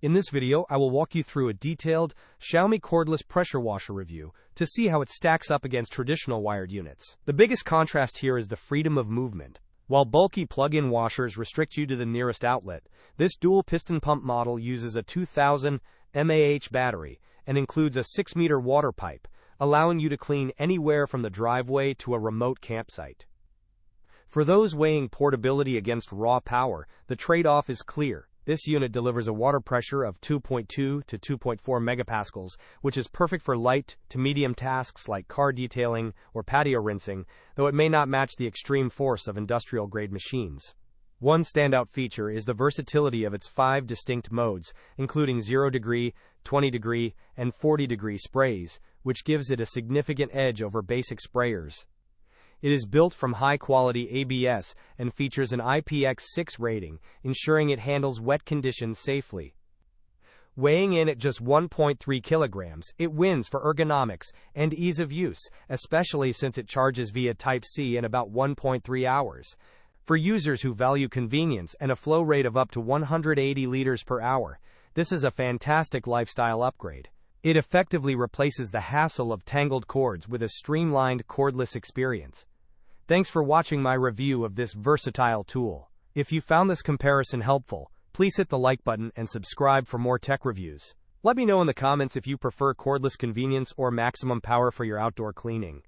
In this video, I will walk you through a detailed Xiaomi Cordless pressure washer review to see how it stacks up against traditional wired units. The biggest contrast here is the freedom of movement. While bulky plug-in washers restrict you to the nearest outlet, this dual piston pump model uses a 2000 mAh battery and includes a 6-meter water pipe, allowing you to clean anywhere from the driveway to a remote campsite. For those weighing portability against raw power, the trade-off is clear. This unit delivers a water pressure of 2.2 to 2.4 megapascals, which is perfect for light to medium tasks like car detailing or patio rinsing, though it may not match the extreme force of industrial-grade machines. One standout feature is the versatility of its 5 distinct modes, including 0°, 20°, and 40° sprays, which gives it a significant edge over basic sprayers. It is built from high-quality ABS and features an IPX6 rating, ensuring it handles wet conditions safely. Weighing in at just 1.3 kilograms, it wins for ergonomics and ease of use, especially since it charges via Type-C in about 1.3 hours. For users who value convenience and a flow rate of up to 180 liters per hour, this is a fantastic lifestyle upgrade. It effectively replaces the hassle of tangled cords with a streamlined cordless experience. Thanks for watching my review of this versatile tool. If you found this comparison helpful, please hit the like button and subscribe for more tech reviews. Let me know in the comments if you prefer cordless convenience or maximum power for your outdoor cleaning.